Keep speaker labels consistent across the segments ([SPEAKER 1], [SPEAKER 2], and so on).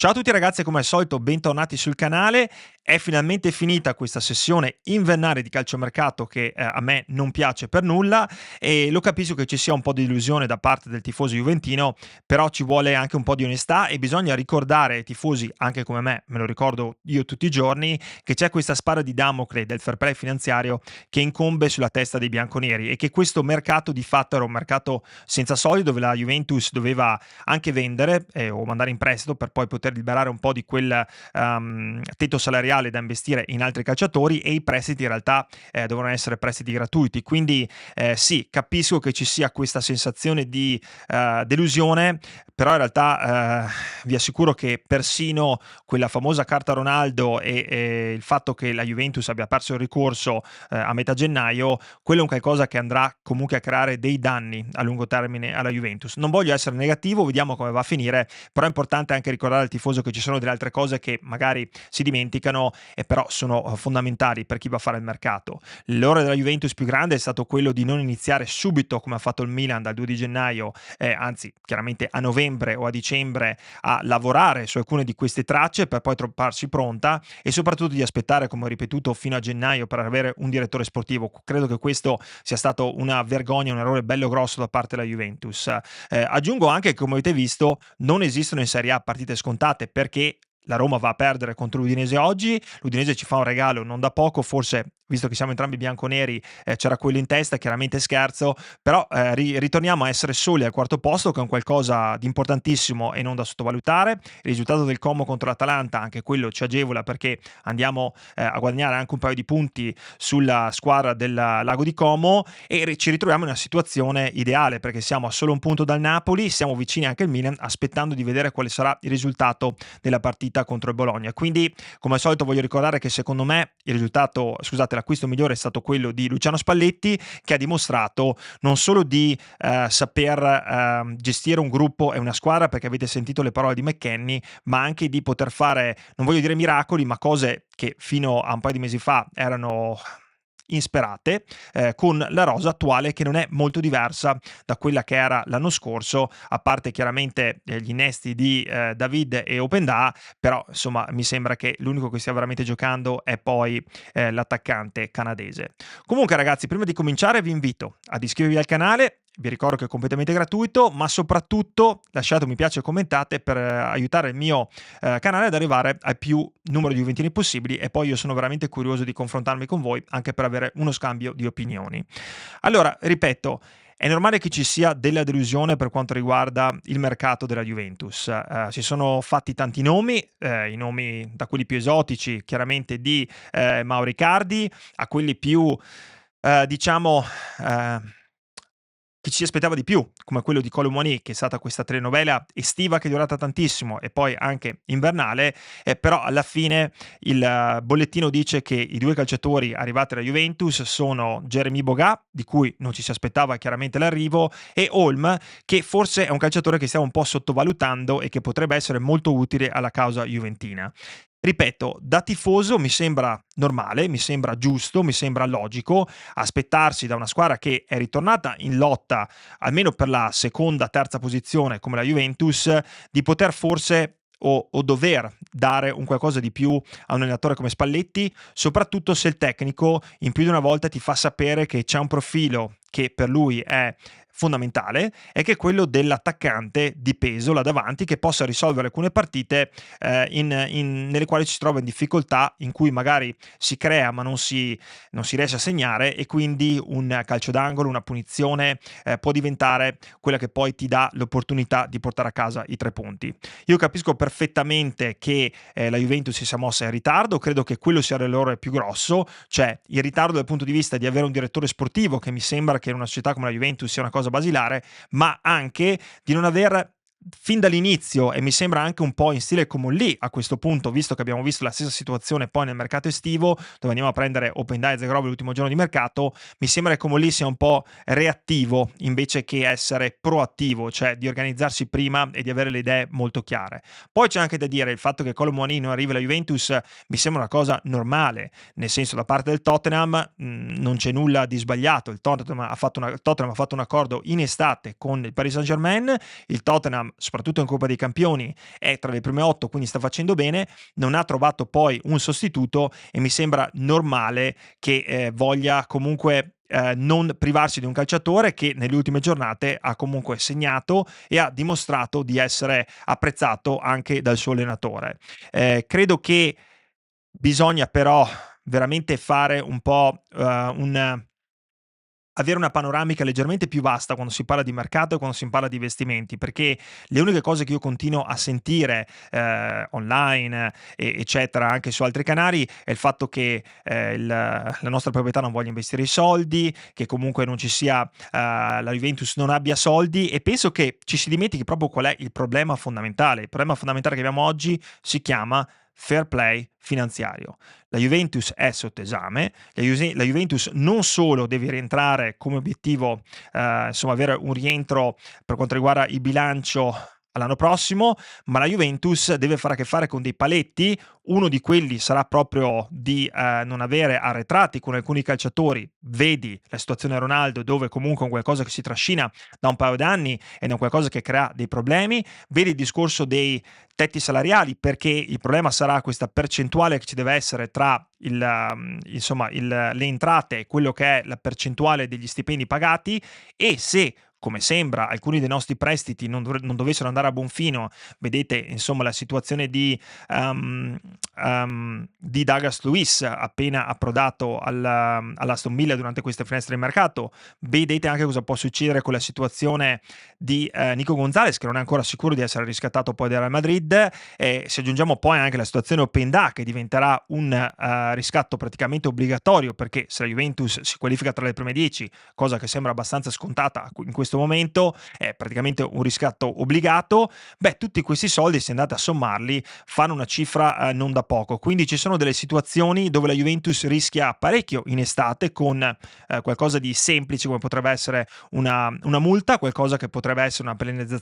[SPEAKER 1] Ciao a tutti ragazzi, come al solito bentornati sul canale. È finalmente finita questa sessione invernale di calciomercato che a me non piace per nulla, e lo capisco che ci sia un po' di illusione da parte del tifoso juventino, però ci vuole anche un po' di onestà e bisogna ricordare ai tifosi, anche come me lo ricordo io tutti i giorni, che c'è questa spada di Damocle del fair play finanziario che incombe sulla testa dei bianconeri, e che questo mercato di fatto era un mercato senza soldi, dove la Juventus doveva anche vendere o mandare in prestito per poi poter liberare un po' di quel tetto salariale da investire in altri calciatori, e i prestiti in realtà dovevano essere prestiti gratuiti. Quindi sì, capisco che ci sia questa sensazione di delusione, però in realtà vi assicuro che persino quella famosa carta Ronaldo e il fatto che la Juventus abbia perso il ricorso a metà gennaio, quello è un qualcosa che andrà comunque a creare dei danni a lungo termine alla Juventus. Non voglio essere negativo, vediamo come va a finire, però è importante anche ricordare al tifoso che ci sono delle altre cose che magari si dimenticano e però sono fondamentali per chi va a fare il mercato. L'errore della Juventus più grande è stato quello di non iniziare subito, come ha fatto il Milan dal 2 di gennaio, anzi chiaramente a novembre o a dicembre, a lavorare su alcune di queste tracce per poi trovarsi pronta, e soprattutto di aspettare, come ho ripetuto, fino a gennaio per avere un direttore sportivo. Credo che questo sia stato una vergogna, un errore bello grosso da parte della Juventus. Aggiungo anche che, come avete visto, non esistono in Serie A partite scontate, perché la Roma va a perdere contro l'Udinese oggi, l'Udinese ci fa un regalo non da poco, forse visto che siamo entrambi bianconeri c'era quello in testa, chiaramente scherzo, però ritorniamo a essere soli al quarto posto, che è un qualcosa di importantissimo e non da sottovalutare. Il risultato del Como contro l'Atalanta, anche quello ci agevola, perché andiamo a guadagnare anche un paio di punti sulla squadra del Lago di Como, e ci ritroviamo in una situazione ideale, perché siamo a solo un punto dal Napoli, siamo vicini anche al Milan, aspettando di vedere quale sarà il risultato della partita contro il Bologna. Quindi, come al solito, voglio ricordare che secondo me l'acquisto migliore è stato quello di Luciano Spalletti, che ha dimostrato non solo di saper gestire un gruppo e una squadra, perché avete sentito le parole di McKennie, ma anche di poter fare, non voglio dire miracoli, ma cose che fino a un paio di mesi fa erano insperate, con la rosa attuale, che non è molto diversa da quella che era l'anno scorso, a parte chiaramente gli innesti di David e Openda, però insomma mi sembra che l'unico che stia veramente giocando è poi l'attaccante canadese. Comunque ragazzi, prima di cominciare vi invito ad iscrivervi al canale. Vi ricordo che è completamente gratuito, ma soprattutto lasciate un mi piace e commentate per aiutare il mio canale ad arrivare al più numero di juventini possibili, e poi io sono veramente curioso di confrontarmi con voi anche per avere uno scambio di opinioni. Allora, ripeto, è normale che ci sia della delusione per quanto riguarda il mercato della Juventus. Si sono fatti tanti nomi, i nomi da quelli più esotici, chiaramente di Mauro Icardi, a quelli più, diciamo, chi ci aspettava di più, come quello di Kolo Muani, che è stata questa telenovela estiva che è durata tantissimo e poi anche invernale, però alla fine il bollettino dice che i due calciatori arrivati alla Juventus sono Jeremy Boga, di cui non ci si aspettava chiaramente l'arrivo, e Holm, che forse è un calciatore che stiamo un po' sottovalutando e che potrebbe essere molto utile alla causa juventina. Ripeto, da tifoso mi sembra normale, mi sembra giusto, mi sembra logico aspettarsi da una squadra che è ritornata in lotta almeno per la seconda, terza posizione come la Juventus, di poter forse o dover dare un qualcosa di più a un allenatore come Spalletti, soprattutto se il tecnico in più di una volta ti fa sapere che c'è un profilo che per lui è fondamentale, e che è quello dell'attaccante di peso là davanti, che possa risolvere alcune partite nelle quali ci si trova in difficoltà, in cui magari si crea ma non si riesce a segnare, e quindi un calcio d'angolo, una punizione può diventare quella che poi ti dà l'opportunità di portare a casa i 3 punti. Io capisco perfettamente che la Juventus si sia mossa in ritardo, credo che quello sia l'errore più grosso, cioè il ritardo dal punto di vista di avere un direttore sportivo, che mi sembra che in una società come la Juventus sia una cosa basilare, ma anche di non aver fin dall'inizio, e mi sembra anche un po' in stile Comolli a questo punto, visto che abbiamo visto la stessa situazione poi nel mercato estivo, dove andiamo a prendere Openda e Zagrov l'ultimo giorno di mercato, mi sembra che Comolli sia un po' reattivo invece che essere proattivo, cioè di organizzarsi prima e di avere le idee molto chiare. Poi c'è anche da dire il fatto che Kolo Muani non arrivi alla Juventus, mi sembra una cosa normale, nel senso, da parte del Tottenham non c'è nulla di sbagliato. Il Tottenham ha fatto un accordo in estate con il Paris Saint-Germain, il Tottenham soprattutto in Coppa dei Campioni è tra le prime 8, quindi sta facendo bene, non ha trovato poi un sostituto e mi sembra normale che voglia comunque non privarsi di un calciatore che nelle ultime giornate ha comunque segnato e ha dimostrato di essere apprezzato anche dal suo allenatore. Credo che bisogna però veramente fare un po' avere una panoramica leggermente più vasta quando si parla di mercato e quando si parla di investimenti, perché le uniche cose che io continuo a sentire online, eccetera, anche su altri canali, è il fatto che la nostra proprietà non voglia investire i soldi, che comunque non ci sia, la Juventus non abbia soldi, e penso che ci si dimentichi proprio qual è il problema fondamentale. Il problema fondamentale che abbiamo oggi si chiama fair play finanziario. La Juventus è sotto esame, la Juventus non solo deve rientrare come obiettivo, insomma avere un rientro per quanto riguarda il bilancio all'anno prossimo, ma la Juventus deve fare a che fare con dei paletti. Uno di quelli sarà proprio di non avere arretrati con alcuni calciatori. Vedi la situazione Ronaldo, dove comunque è un qualcosa che si trascina da un paio d'anni ed è un qualcosa che crea dei problemi. Vedi il discorso dei tetti salariali, perché il problema sarà questa percentuale che ci deve essere tra le entrate e quello che è la percentuale degli stipendi pagati, e se, come sembra, alcuni dei nostri prestiti non dovessero andare a buon fino. Vedete insomma la situazione di Douglas Luiz appena approdato all'Aston Villa durante queste finestre di mercato. Vedete anche cosa può succedere con la situazione di Nico Gonzalez, che non è ancora sicuro di essere riscattato poi dal Real Madrid. Se aggiungiamo poi anche la situazione Openda, che diventerà un riscatto praticamente obbligatorio, perché se la Juventus si qualifica tra le prime 10, cosa che sembra abbastanza scontata in questo momento, è praticamente un riscatto obbligato. Tutti questi soldi, se andate a sommarli, fanno una cifra non da poco. Quindi ci sono delle situazioni dove la Juventus rischia parecchio in estate con qualcosa di semplice, come potrebbe essere una multa, qualcosa che potrebbe essere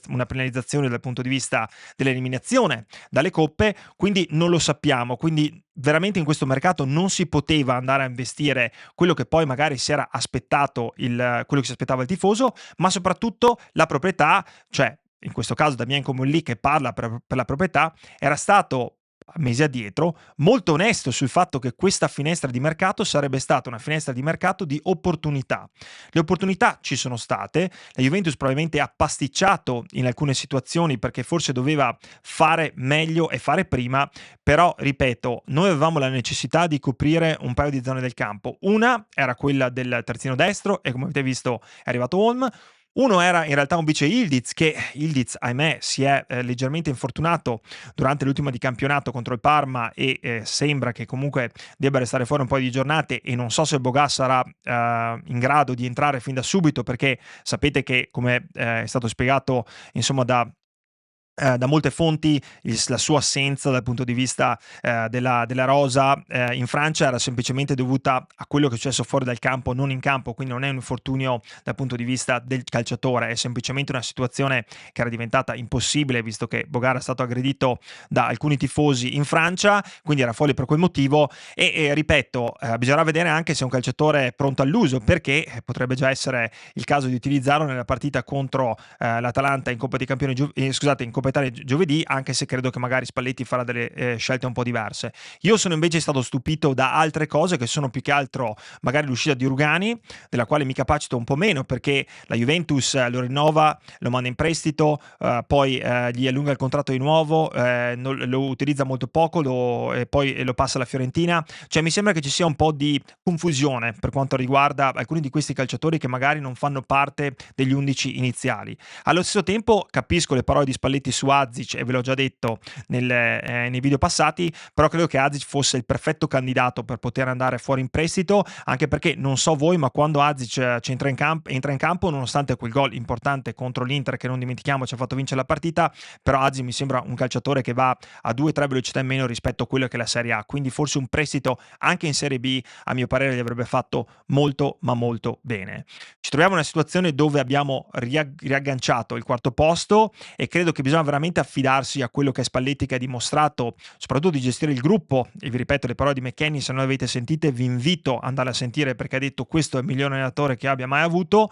[SPEAKER 1] una penalizzazione dal punto di vista dell'eliminazione dalle coppe. Quindi non lo sappiamo. Quindi veramente in questo mercato non si poteva andare a investire quello che poi magari si era aspettato, quello che si aspettava il tifoso, ma soprattutto la proprietà, cioè in questo caso Damien Comolli, che parla per la proprietà, era stato mesi addietro molto onesto sul fatto che questa finestra di mercato sarebbe stata una finestra di mercato di opportunità. Le opportunità ci sono state, la Juventus probabilmente ha pasticciato in alcune situazioni perché forse doveva fare meglio e fare prima, però ripeto, noi avevamo la necessità di coprire un paio di zone del campo. Una era quella del terzino destro e come avete visto è arrivato Holm. Uno era in realtà un vice Yildiz, che Yildiz, ahimè, si è leggermente infortunato durante l'ultima di campionato contro il Parma e sembra che comunque debba restare fuori un paio di giornate, e non so se Boga sarà in grado di entrare fin da subito, perché sapete che, come è stato spiegato insomma da molte fonti, la sua assenza dal punto di vista della rosa in Francia era semplicemente dovuta a quello che è successo fuori dal campo, non in campo, quindi non è un infortunio dal punto di vista del calciatore, è semplicemente una situazione che era diventata impossibile visto che Boga è stato aggredito da alcuni tifosi in Francia, quindi era fuori per quel motivo. E ripeto, bisognerà vedere anche se è un calciatore pronto all'uso, perché potrebbe già essere il caso di utilizzarlo nella partita contro l'Atalanta in Coppa dei Campioni, in Coppa Italia giovedì, anche se credo che magari Spalletti farà delle scelte un po' diverse. Io sono invece stato stupito da altre cose, che sono più che altro magari l'uscita di Rugani, della quale mi capacito un po' meno, perché la Juventus lo rinnova, lo manda in prestito, poi gli allunga il contratto di nuovo, lo utilizza molto poco, e poi lo passa alla Fiorentina. Cioè mi sembra che ci sia un po' di confusione per quanto riguarda alcuni di questi calciatori che magari non fanno parte degli 11 iniziali. Allo stesso tempo capisco le parole di Spalletti su Azic, e ve l'ho già detto nei video passati, però credo che Azic fosse il perfetto candidato per poter andare fuori in prestito, anche perché non so voi, ma quando Azic entra in campo, nonostante quel gol importante contro l'Inter, che non dimentichiamo ci ha fatto vincere la partita, però Azic mi sembra un calciatore che va a 2-3 velocità in meno rispetto a quello che è la Serie A, quindi forse un prestito anche in Serie B a mio parere gli avrebbe fatto molto ma molto bene. Ci troviamo in una situazione dove abbiamo riagganciato il quarto posto, e credo che bisogna veramente affidarsi a quello che è Spalletti, che ha dimostrato soprattutto di gestire il gruppo. E vi ripeto le parole di McKennie, se non le avete sentite vi invito ad andare a sentire, perché ha detto questo è il miglior allenatore che abbia mai avuto.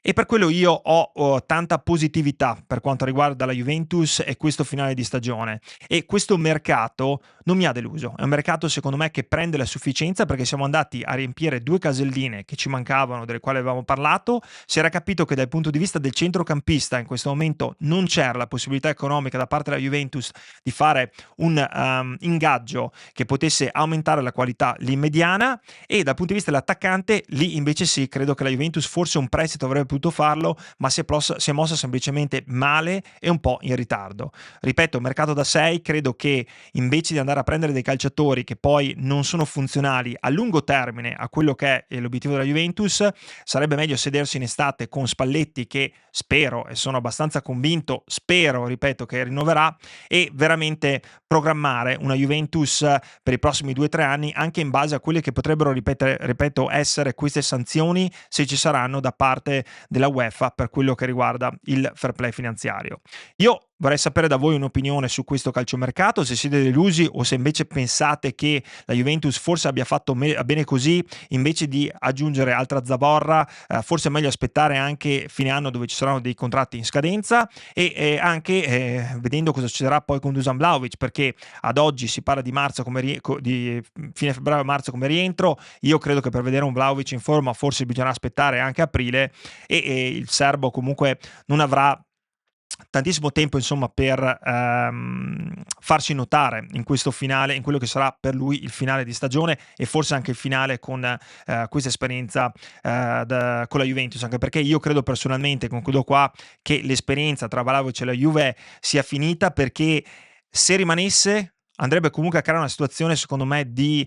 [SPEAKER 1] E per quello io ho tanta positività per quanto riguarda la Juventus e questo finale di stagione. E questo mercato non mi ha deluso. È un mercato secondo me che prende la sufficienza, perché siamo andati a riempire 2 caselline che ci mancavano, delle quali avevamo parlato. Si era capito che dal punto di vista del centrocampista in questo momento non c'era la possibilità economica da parte della Juventus di fare un ingaggio che potesse aumentare la qualità lì mediana, e dal punto di vista dell'attaccante lì invece sì, credo che la Juventus forse un prestito avrebbe potuto farlo, ma si è mossa semplicemente male e un po' in ritardo. Ripeto, mercato da 6, credo che invece di andare a prendere dei calciatori che poi non sono funzionali a lungo termine a quello che è l'obiettivo della Juventus, sarebbe meglio sedersi in estate con Spalletti, che spero e sono abbastanza convinto, spero, ripeto, che rinnoverà, e veramente programmare una Juventus per i prossimi 2-3 anni, anche in base a quelle che potrebbero, ripeto, essere queste sanzioni, se ci saranno, da parte della UEFA per quello che riguarda il fair play finanziario. Io vorrei sapere da voi un'opinione su questo calciomercato, se siete delusi o se invece pensate che la Juventus forse abbia fatto bene così, invece di aggiungere altra zavorra, forse è meglio aspettare anche fine anno, dove ci saranno dei contratti in scadenza, e anche vedendo cosa succederà poi con Dusan Vlahovic, perché ad oggi si parla di marzo di fine febbraio-marzo come rientro. Io credo che per vedere un Vlahovic in forma forse bisognerà aspettare anche aprile, e il serbo comunque non avrà tantissimo tempo, insomma, per farsi notare in questo finale, in quello che sarà per lui il finale di stagione, e forse anche il finale con questa esperienza con la Juventus, anche perché io credo personalmente, concludo qua, che l'esperienza tra Vlahovic e la Juve sia finita, perché se rimanesse andrebbe comunque a creare una situazione, secondo me, di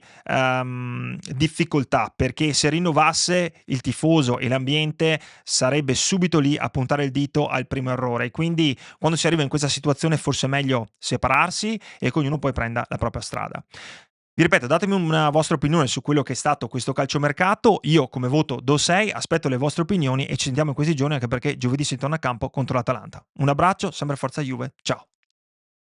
[SPEAKER 1] difficoltà, perché se rinnovasse il tifoso e l'ambiente sarebbe subito lì a puntare il dito al primo errore, e quindi quando si arriva in questa situazione forse è meglio separarsi e che ognuno poi prenda la propria strada. Vi ripeto, datemi una vostra opinione su quello che è stato questo calciomercato. Io come voto do 6, aspetto le vostre opinioni e ci sentiamo in questi giorni, anche perché giovedì si torna a campo contro l'Atalanta. Un abbraccio, sempre forza Juve, ciao!